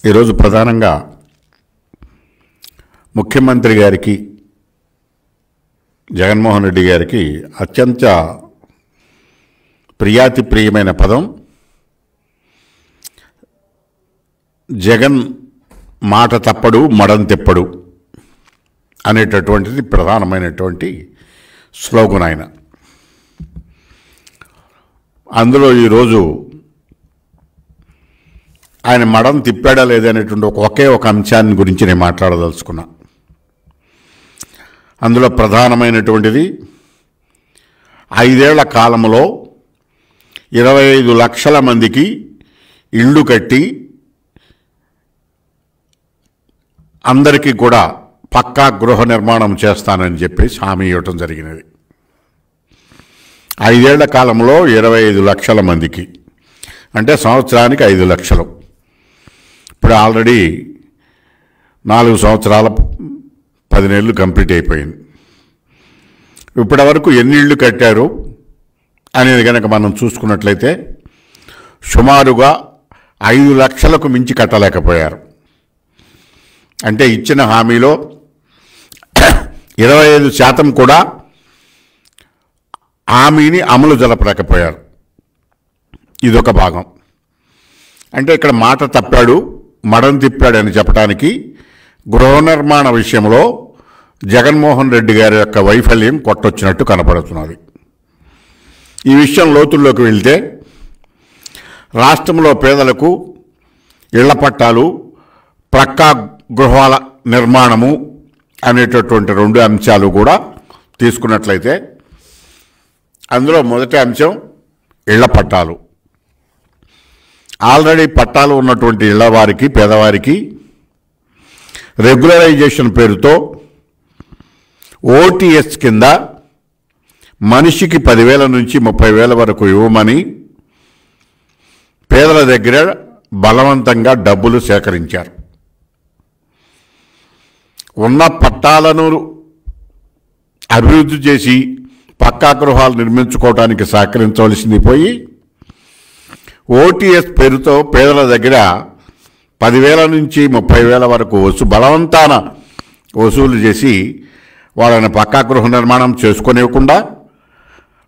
ఈరోజు ప్రధానంగా ముఖ్యమంత్రి గారికి జగన్మోహన్ రెడ్డి గారికి అత్యంత ప్రియాతిప్రియమైన పదం జగన్ మాట తప్పడు మడం తిప్పడు అనేటటువంటిది ప్రధానమైనటువంటి స్లోగన్ ఆయన. అందులో ఈరోజు ఆయన మడం తిప్పాడా లేదనేటువంటి ఒకే ఒక అంశాన్ని గురించి నేను మాట్లాడదలుచుకున్నా. అందులో ప్రధానమైనటువంటిది 5 ఏళ్ల కాలంలో 25 లక్షల మందికి ఇళ్ళు కట్టి అందరికీ కూడా పక్కా గృహ నిర్మాణం చేస్తానని చెప్పేసి హామీ ఇవ్వటం జరిగినది. 5 ఏళ్ల కాలంలో 25 లక్షల మందికి అంటే సంవత్సరానికి 5 లక్షలు. ఇప్పుడు ఆల్రెడీ 4 సంవత్సరాల 10 నెలలు కంప్లీట్ అయిపోయింది. ఇప్పటి వరకు ఎన్ని ఇళ్ళు కట్టారు అనేది కనుక మనం చూసుకున్నట్లయితే సుమారుగా 5 లక్షలకు మించి కట్టలేకపోయారు. అంటే ఇచ్చిన హామీలో 25% కూడా హామీని అమలు జరపలేకపోయారు. ఇదొక భాగం. అంటే ఇక్కడ మాట తప్పాడు మడం తిప్పాడు అని చెప్పడానికి గృహ నిర్మాణ విషయంలో జగన్మోహన్ రెడ్డి గారి యొక్క వైఫల్యం కొట్టొచ్చినట్టు కనపడుతున్నది. ఈ విషయం లోతుల్లోకి వెళ్తే రాష్ట్రంలో పేదలకు ఇళ్ల పట్టాలు పక్కా గృహాల నిర్మాణము అనేటటువంటి 2 అంశాలు కూడా తీసుకున్నట్లయితే అందులో మొదటి అంశం ఇళ్ల పట్టాలు. ఆల్రెడీ పట్టాలు ఉన్నటువంటి ఇళ్ల వారికి పేదవారికి రెగ్యులరైజేషన్ పేరుతో ఓటీఎస్ కింద మనిషికి 10,000 నుంచి 30,000 వరకు ఇవ్వమని పేదల దగ్గర బలవంతంగా డబ్బులు సేకరించారు. ఉన్న పట్టాలను అభివృద్ధి చేసి పక్కా గృహాలు నిర్మించుకోవడానికి సహకరించవలసింది పోయి ఓటీఎస్ పేరుతో పేదల దగ్గర 10,000 నుంచి 30,000 వరకు బలవంతాన వసూలు చేసి వాళ్ళని పక్కా గృహ నిర్మాణం చేసుకునివ్వకుండా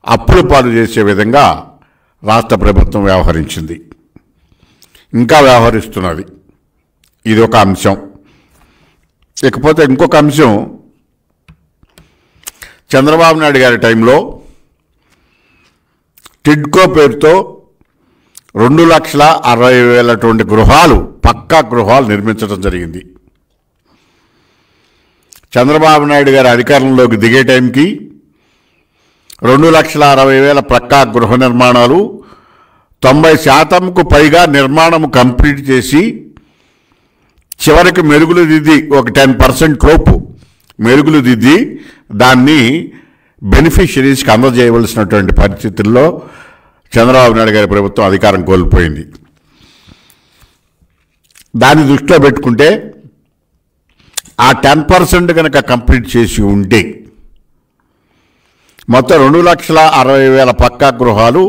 అప్పుల పాలు చేసే విధంగా రాష్ట్ర ప్రభుత్వం వ్యవహరించింది, ఇంకా వ్యవహరిస్తున్నది. ఇది ఒక అంశం. ఇకపోతే ఇంకొక అంశం, చంద్రబాబు నాయుడు గారి టైంలో టిడ్కో పేరుతో 2,60,000 గృహాలు పక్కా గృహాలు నిర్మించడం జరిగింది. చంద్రబాబు నాయుడు గారి అధికారంలోకి దిగే టైంకి 2,60,000 పక్కా గృహ నిర్మాణాలు 90%కు పైగా నిర్మాణం కంప్లీట్ చేసి చివరికి మెరుగులు దిద్ది ఒక 10% లోపు మెరుగులు దిద్ది దాన్ని బెనిఫిషరీస్కి అందజేయవలసినటువంటి పరిస్థితుల్లో చంద్రబాబు నాయుడు గారి ప్రభుత్వం అధికారం కోల్పోయింది. దాన్ని దృష్టిలో పెట్టుకుంటే ఆ 10% కనుక కంప్లీట్ చేసి ఉంటే మొత్తం 2,60,000 పక్కా గృహాలు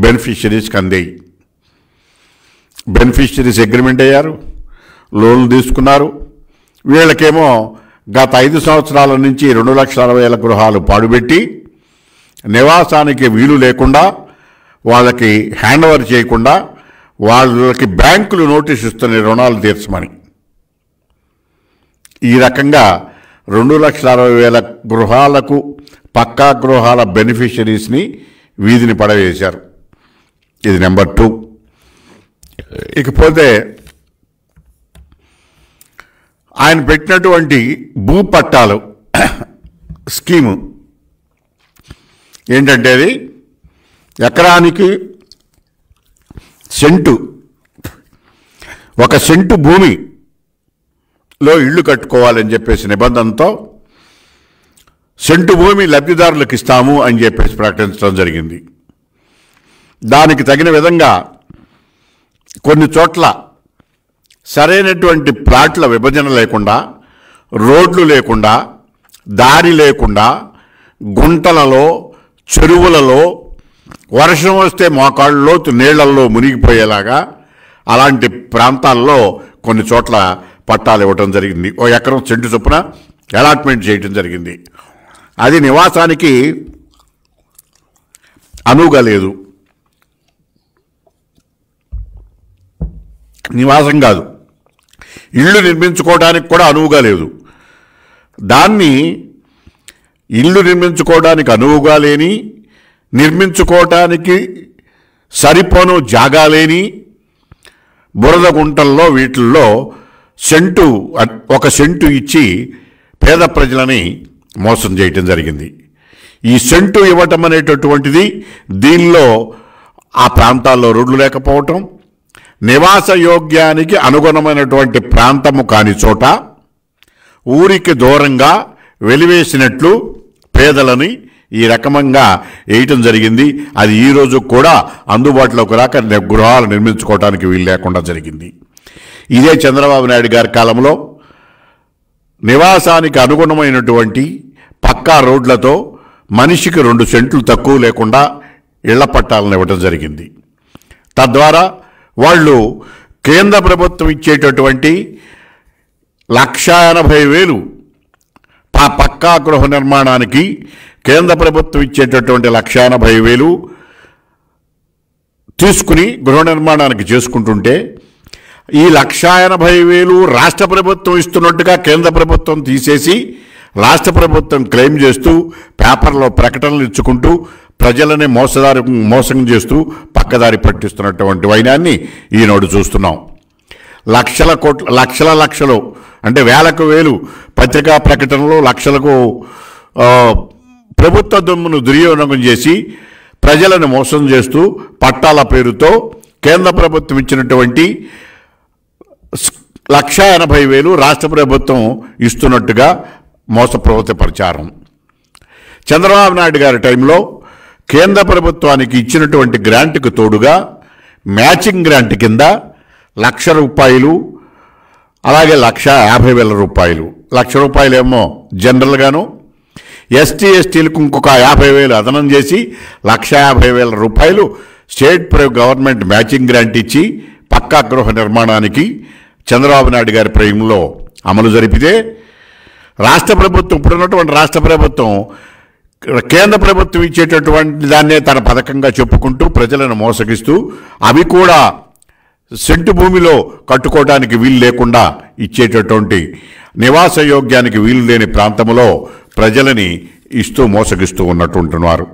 బెనిఫిషరీస్కి అందాయి. బెనిఫిషరీస్ అగ్రిమెంట్ అయ్యారు, లోన్లు తీసుకున్నారు. వీళ్ళకేమో గత 5 సంవత్సరాల నుంచి 2,60,000 గృహాలు పాడుపెట్టి నివాసానికి వీలు లేకుండా వాళ్ళకి హ్యాండ్ ఓవర్ చేయకుండా వాళ్ళకి బ్యాంకులు నోటీస్ ఇస్తున్న రుణాలు తీర్చమని ఈ రకంగా 2,60,000 గృహాలకు పక్కా గృహాల బెనిఫిషరీస్ని వీధిని పడవేశారు. ఇది నెంబర్ 2. ఇకపోతే ఆయన పెట్టినటువంటి భూపట్టాలు స్కీము ఏంటంటే అది ఎకరానికి ఒక సెంటు భూమిలో ఇళ్ళు కట్టుకోవాలని చెప్పేసి నిబంధనతో సెంటు భూమి లబ్ధిదారులకు ఇస్తాము అని చెప్పేసి ప్రకటించడం జరిగింది. దానికి తగిన విధంగా కొన్ని చోట్ల సరైనటువంటి ప్లాట్ల విభజన లేకుండా, రోడ్లు లేకుండా, దారి లేకుండా, గుంటలలో చెరువులలో వర్షం వస్తే మోకాళ్ళ లోతు నీళ్లలో మునిగిపోయేలాగా అలాంటి ప్రాంతాల్లో కొన్ని చోట్ల పట్టాలు ఇవ్వటం జరిగింది. 1 ఎకరం సెంటు చొప్పున అలాట్మెంట్ చేయటం జరిగింది. అది నివాసానికి అనువుగా లేదు. నివాసం కాదు, ఇళ్ళు నిర్మించుకోవడానికి కూడా అనువుగా లేదు. దాన్ని ఇళ్ళు నిర్మించుకోవడానికి అనువుగా లేని, నిర్మించుకోవటానికి సరిపోను జాగా లేని బురద గుంటల్లో వీటిల్లో ఒక సెంటు ఇచ్చి పేద ప్రజలని మోసం చేయటం జరిగింది. ఈ సెంటు ఇవ్వటం అనేటటువంటిది దీనిలో ఆ ప్రాంతాల్లో రోడ్లు లేకపోవటం, నివాస యోగ్యానికి అనుగుణమైనటువంటి ప్రాంతము కాని చోట ఊరికి దూరంగా వెలివేసినట్లు పేదలని ఈ రకంగా వేయటం జరిగింది. అది ఈరోజు కూడా అందుబాటులోకి రాక గృహాలు నిర్మించుకోవడానికి వీలు లేకుండా జరిగింది. ఇదే చంద్రబాబు నాయుడు గారి కాలంలో నివాసానికి అనుగుణమైనటువంటి పక్కా రోడ్లతో మనిషికి 2 సెంట్లు తక్కువ లేకుండా ఇళ్ల పట్టాలను ఇవ్వటం జరిగింది. తద్వారా వాళ్ళు కేంద్ర ప్రభుత్వం ఇచ్చేటటువంటి 1,80,000 పక్కా గృహ నిర్మాణానికి కేంద్ర ప్రభుత్వం ఇచ్చేటటువంటి 1,80,000 తీసుకుని గృహ నిర్మాణానికి చేసుకుంటుంటే ఈ 1,80,000 రాష్ట్ర ప్రభుత్వం ఇస్తున్నట్టుగా కేంద్ర ప్రభుత్వం తీసేసి రాష్ట్ర ప్రభుత్వం క్లెయిమ్ చేస్తూ పేపర్లో ప్రకటనలు ఇచ్చుకుంటూ ప్రజలని మోసం చేస్తూ పక్కదారి పట్టిస్తున్నటువంటి వైనాన్ని ఈనాడు చూస్తున్నాం. లక్షలు అంటే వేలకు వేలు పత్రికా ప్రకటనలు, లక్షలకు ప్రభుత్వ దొమ్మును దుర్వినియోగం చేసి ప్రజలను మోసం చేస్తూ పట్టాల పేరుతో కేంద్ర ప్రభుత్వం ఇచ్చినటువంటి 1,80,000 రాష్ట్ర ప్రభుత్వం ఇస్తున్నట్టుగా మోసపూరిత ప్రచారం. చంద్రబాబు నాయుడు గారి టైంలో కేంద్ర ప్రభుత్వానికి ఇచ్చినటువంటి గ్రాంట్కు తోడుగా మ్యాచింగ్ గ్రాంట్ కింద ₹1,00,000, అలాగే ₹1,50,000. ₹1,00,000 ఏమో జనరల్గాను, ఎస్టీ ఎస్టీలకు ఇంకొక 50,000 అదనం చేసి ₹1,50,000 స్టేట్ గవర్నమెంట్ మ్యాచింగ్ గ్రాంట్ ఇచ్చి పక్కా గృహ నిర్మాణానికి చంద్రబాబు నాయుడు గారి ప్రేమలో అమలు జరిపితే రాష్ట్ర ప్రభుత్వం, ఇప్పుడున్నటువంటి రాష్ట్ర ప్రభుత్వం కేంద్ర ప్రభుత్వం ఇచ్చేటటువంటి దాన్నే తన పథకంగా చెప్పుకుంటూ ప్రజలను మోసగిస్తూ అవి కూడా సెంటు భూమిలో కట్టుకోవడానికి వీలు లేకుండా ఇచ్చేటటువంటి నివాస యోగ్యానికి వీలు లేని ప్రాంతంలో ప్రజలని ఇస్తూ మోసగిస్తూ ఉన్నట్టుంటున్నారు.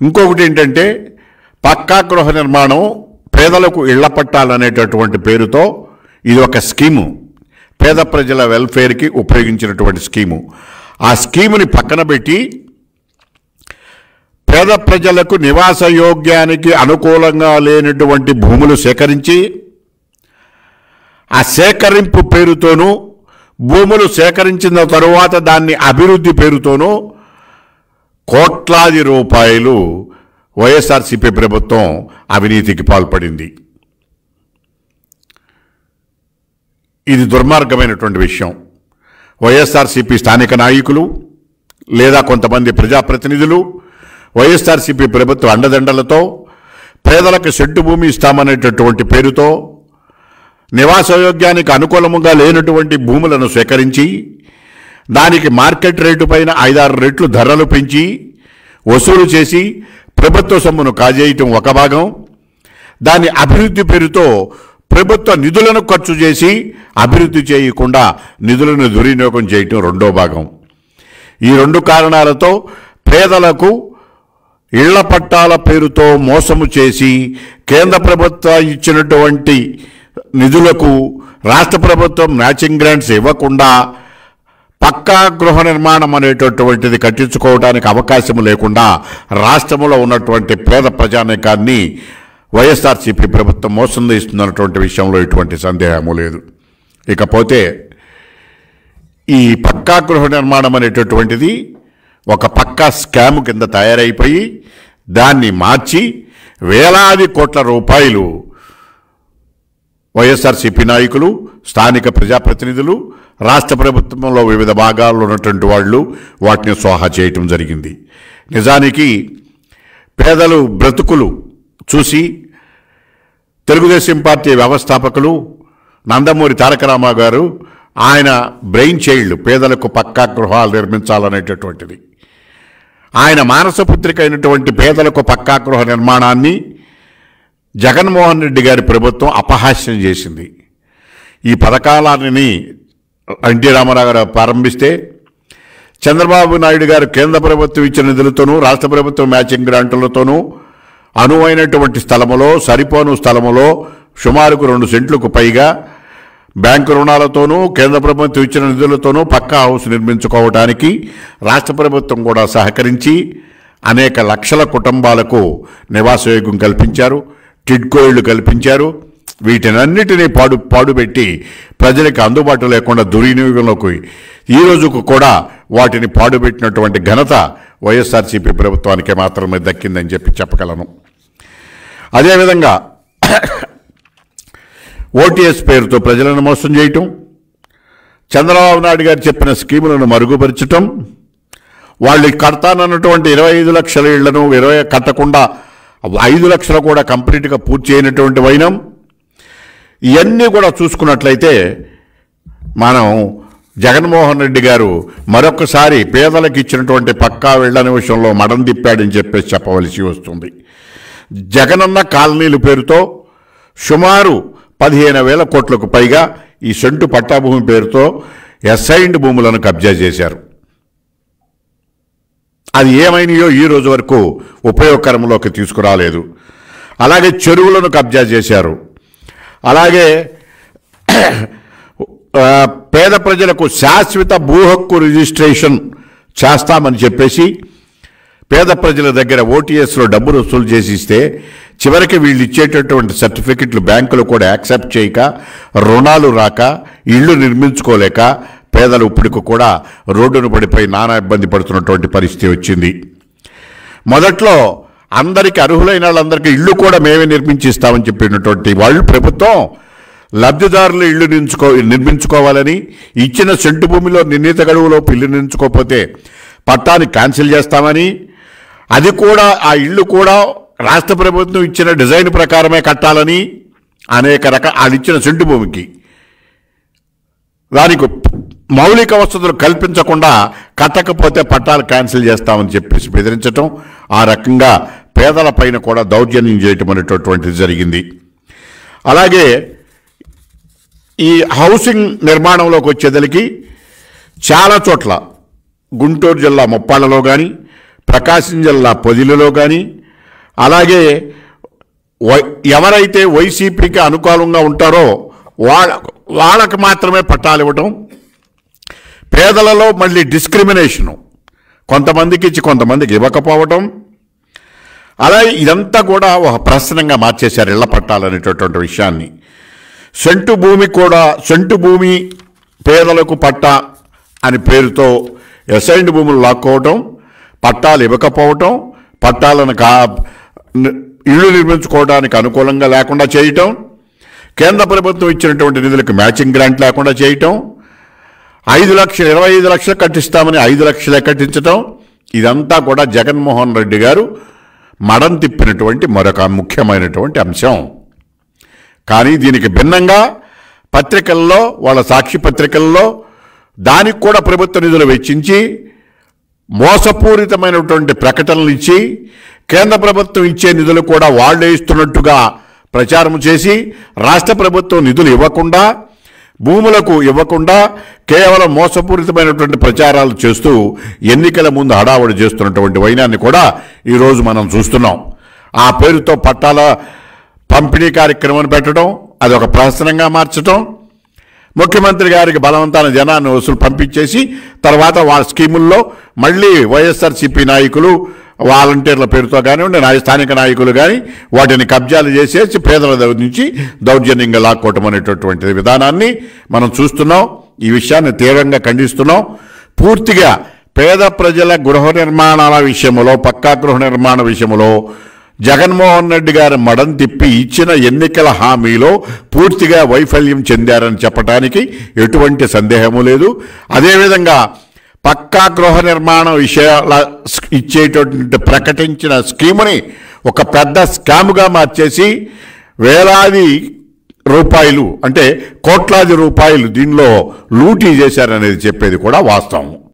ఇంకొకటి ఏంటంటే పక్కా గృహ నిర్మాణం పేదలకు ఇళ్ల పట్టాలనేటటువంటి పేరుతో ఇది ఒక స్కీము, పేద ప్రజల వెల్ఫేర్కి ఉపయోగించినటువంటి స్కీము. ఆ స్కీముని పక్కన పెట్టి పేద ప్రజలకు నివాస యోగ్యానికి అనుకూలంగా లేనటువంటి భూములు సేకరించి ఆ సేకరింపు పేరుతోనూ భూములు సేకరించిన తరువాత దాన్ని అభివృద్ధి పేరుతోనూ కోట్లాది రూపాయలు వైఎస్ఆర్సీపీ ప్రభుత్వం అవినీతికి పాల్పడింది. ఇది దుర్మార్గమైనటువంటి విషయం. వైఎస్ఆర్సీపీ స్థానిక నాయకులు లేదా కొంతమంది ప్రజాప్రతినిధులు వైఎస్ఆర్సీపీ ప్రభుత్వ అండదండలతో పేదలకు సెంటు భూమి ఇస్తామనేటటువంటి పేరుతో నివాసయోగ్యానికి అనుకూలంగా లేనటువంటి భూములను సేకరించి దానికి మార్కెట్ రేటు పైన 5-6 రెట్లు ధరలు పెంచి వసూలు చేసి ప్రభుత్వ సొమ్మును కాజేయటం ఒక భాగం, దాని అభివృద్ధి పేరుతో ప్రభుత్వ నిధులను ఖర్చు చేసి అభివృద్ధి చేయకుండా నిధులను దుర్వినియోగం చేయటం రెండో భాగం. ఈ 2 కారణాలతో పేదలకు ఇళ్ల పట్టాల పేరుతో మోసము చేసి కేంద్ర ప్రభుత్వం ఇచ్చినటువంటి నిధులకు రాష్ట్ర ప్రభుత్వం మ్యాచింగ్ గ్రాంట్స్ ఇవ్వకుండా పక్కా గృహ నిర్మాణం అనేటటువంటిది కట్టించుకోవడానికి అవకాశం లేకుండా రాష్ట్రంలో ఉన్నటువంటి పేద ప్రజానీకాన్ని వైఎస్ఆర్సీపీ ప్రభుత్వం మోసం చేస్తున్నటువంటి విషయంలో ఎటువంటి సందేహము లేదు. ఇకపోతే ఈ పక్కా గృహ నిర్మాణం అనేటటువంటిది ఒక పక్కా స్కామ్ కింద తయారైపోయి దాన్ని మార్చి వేలాది కోట్ల రూపాయలు వైఎస్ఆర్సీపీ నాయకులు, స్థానిక ప్రజాప్రతినిధులు, రాష్ట్ర ప్రభుత్వంలో వివిధ భాగాల్లో ఉన్నటువంటి వాళ్ళు వాటిని స్వాహా చేయటం జరిగింది. నిజానికి పేదలు బ్రతుకులు చూసి తెలుగుదేశం పార్టీ వ్యవస్థాపకులు నందమూరి తారక రామారావు గారు ఆయన బ్రెయిన్ చైల్డ్ పేదలకు పక్కా గృహాలు నిర్మించాలనేటటువంటిది. ఆయన మానసపుత్రిక అయినటువంటి పేదలకు పక్కా గృహ నిర్మాణాన్ని జగన్మోహన్ రెడ్డి గారి ప్రభుత్వం అపహాస్యం చేసింది. ఈ పథకాలన్నీ ఎన్టీ రామారావు గారు ప్రారంభిస్తే చంద్రబాబు నాయుడు గారు కేంద్ర ప్రభుత్వం ఇచ్చిన నిధులతోనూ రాష్ట్ర ప్రభుత్వం మ్యాచింగ్ గ్రాంట్లతోనూ అనువైనటువంటి స్థలములో సరిపోను స్థలములో సుమారుకు 2 సెంట్లకు పైగా బ్యాంకు రుణాలతోనూ కేంద్ర ప్రభుత్వం ఇచ్చిన నిధులతోనూ పక్కా హౌస్ నిర్మించుకోవడానికి రాష్ట్ర ప్రభుత్వం కూడా సహకరించి అనేక లక్షల కుటుంబాలకు నివాసయోగ్యం కల్పించారు, టిడ్కో ఇళ్లు కల్పించారు. వీటినన్నిటినీ పాడుపెట్టి ప్రజలకు అందుబాటు లేకుండా దుర్వినియోగంలోకి ఈ రోజుకు కూడా వాటిని పాడుపెట్టినటువంటి ఘనత వైఎస్ఆర్సీపీ ప్రభుత్వానికే మాత్రమే దక్కిందని చెప్పగలను. అదేవిధంగా ఓటీఎస్ పేరుతో ప్రజలను మోసం చేయటం, చంద్రబాబు నాయుడు గారు చెప్పిన స్కీములను మరుగుపరచటం, వాళ్ళు కడతానన్నటువంటి 25 లక్షల ఇళ్లను 20 కట్టకుండా 5 లక్షలు కూడా కంప్లీట్గా పూర్తి చేయనటువంటి వైనం, ఇవన్నీ కూడా చూసుకున్నట్లయితే మనం జగన్మోహన్ రెడ్డి గారు మరొకసారి పేదలకు ఇచ్చినటువంటి పక్కా ఇళ్ల విషయంలో మడం తిప్పాడని చెప్పేసి చెప్పవలసి వస్తుంది. జగనన్న కాలనీల పేరుతో సుమారు 15,000 కోట్లకు పైగా ఈ సెంటు పట్టాభూమి పేరుతో అసైన్డ్ భూములను కబ్జా చేశారు. అది ఏమైనాయో ఈ రోజు వరకు ఉపయోగకరంలోకి తీసుకురాలేదు. అలాగే చెరువులను కబ్జా చేశారు. అలాగే పేద ప్రజలకు శాశ్వత భూ హక్కు రిజిస్ట్రేషన్ చేస్తామని చెప్పేసి పేద ప్రజల దగ్గర ఓటీఎస్లో డబ్బులు వసూలు చేసి ఇస్తే చివరికి వీళ్ళు ఇచ్చేటటువంటి సర్టిఫికెట్లు బ్యాంకులు కూడా యాక్సెప్ట్ చేయక, రుణాలు రాక, ఇళ్లు నిర్మించుకోలేక పేదలు ఇప్పటికి కూడా రోడ్డును పడిపోయి నానా ఇబ్బంది పడుతున్నటువంటి పరిస్థితి వచ్చింది. మొదట్లో అందరికీ అర్హులైన వాళ్ళందరికీ ఇళ్ళు కూడా మేమే నిర్మించిస్తామని చెప్పినటువంటి వాళ్ళు ప్రభుత్వం లబ్ధిదారులు ఇళ్ళు నిర్మించుకోవాలని, ఇచ్చిన సెంటు భూమిలో నిర్ణీత గడువులో ఇల్లు నిర్మించుకోకపోతే పట్టాన్ని క్యాన్సిల్ చేస్తామని, అది కూడా ఆ ఇళ్ళు కూడా రాష్ట్ర ప్రభుత్వం ఇచ్చిన డిజైన్ ప్రకారమే కట్టాలని, అనేక వాళ్ళు ఇచ్చిన సెంటు భూమికి దానికి మౌలిక వసతులు కల్పించకుండా కట్టకపోతే పట్టాలు క్యాన్సిల్ చేస్తామని చెప్పేసి బెదిరించటం, ఆ రకంగా పేదల పైన కూడా దౌర్జన్యం చేయటం అనేటటువంటిది జరిగింది. అలాగే ఈ హౌసింగ్ నిర్మాణంలోకి వచ్చేదలికి చాలా చోట్ల గుంటూరు జిల్లా ముప్పాళ్ళలో కానీ, ప్రకాశం జిల్లా పొదిలిలో కానీ, అలాగే ఎవరైతే వైసీపీకి అనుకూలంగా ఉంటారో వాళ్ళకి మాత్రమే పట్టాలు ఇవ్వటం, పేదలలో మళ్ళీ డిస్క్రిమినేషను, కొంతమందికి ఇచ్చి కొంతమందికి ఇవ్వకపోవటం, అలాగే ఇదంతా కూడా ఒక ప్రశ్నంగా మార్చేశారు ఇళ్ల పట్టాలనేటటువంటి విషయాన్ని. సెంటు భూమి పేదలకు పట్టా అని పేరుతో అసైన్డ్ భూములు లాక్కోవటం, పట్టాలు ఇవ్వకపోవటం, పట్టాలను ఇళ్ళు నిర్మించుకోవడానికి అనుకూలంగా లేకుండా చేయటం, కేంద్ర ప్రభుత్వం ఇచ్చినటువంటి నిధులకు మ్యాచింగ్ గ్రాంట్ లేకుండా చేయటం, 25 లక్షలు కట్టిస్తామని 5 లక్షలే కట్టించటం, ఇదంతా కూడా జగన్మోహన్ రెడ్డి గారు మడం తిప్పినటువంటి మరొక ముఖ్యమైనటువంటి అంశం. కానీ దీనికి భిన్నంగా పత్రికల్లో, వాళ్ళ సాక్షి పత్రికల్లో దానికి కూడా ప్రభుత్వ నిధులు వెచ్చించి మోసపూరితమైనటువంటి ప్రకటనలు ఇచ్చి కేంద్ర ప్రభుత్వం ఇచ్చే నిధులు కూడా వాళ్ళే ఇస్తున్నట్టుగా ప్రచారం చేసి రాష్ట్ర ప్రభుత్వం నిధులు ఇవ్వకుండా, భూములకు ఇవ్వకుండా కేవలం మోసపూరితమైనటువంటి ప్రచారాలు చేస్తూ ఎన్నికల ముందు హడావుడి చేస్తున్నటువంటి వైనాన్ని కూడా ఈరోజు మనం చూస్తున్నాం. ఆ పేరుతో పట్టాల పంపిణీ కార్యక్రమాన్ని పెట్టడం, అదొక ప్రహసనంగా మార్చడం, ముఖ్యమంత్రి గారికి బలవంతాన జనాన్ని వసూలు పంపించేసి తర్వాత వాళ్ళ స్కీముల్లో మళ్ళీ వైఎస్ఆర్సీపీ నాయకులు వాలంటీర్ల పేరుతో కానివ్వండి, స్థానిక నాయకులు కానీ వాటిని కబ్జాలు చేసేసి పేదల నుంచి దౌర్జన్యంగా లాక్కోవటం అనేటటువంటి విధానాన్ని మనం చూస్తున్నాం. ఈ విషయాన్ని తీవ్రంగా ఖండిస్తున్నాం. పూర్తిగా పేద ప్రజల గృహ నిర్మాణాల విషయంలో, పక్కా గృహ నిర్మాణ విషయంలో జగన్మోహన్ రెడ్డి గారు మడం తిప్పి ఇచ్చిన ఎన్నికల హామీలో పూర్తిగా వైఫల్యం చెందారని చెప్పడానికి ఎటువంటి సందేహము లేదు. అదేవిధంగా పక్కా గృహ నిర్మాణ విషయాల ఇచ్చేటటువంటి ప్రకటించిన స్కీముని ఒక పెద్ద స్కామ్గా మార్చేసి వేలాది రూపాయలు అంటే కోట్లాది రూపాయలు దీనిలో లూటీ చేశారనేది చెప్పేది కూడా వాస్తవం.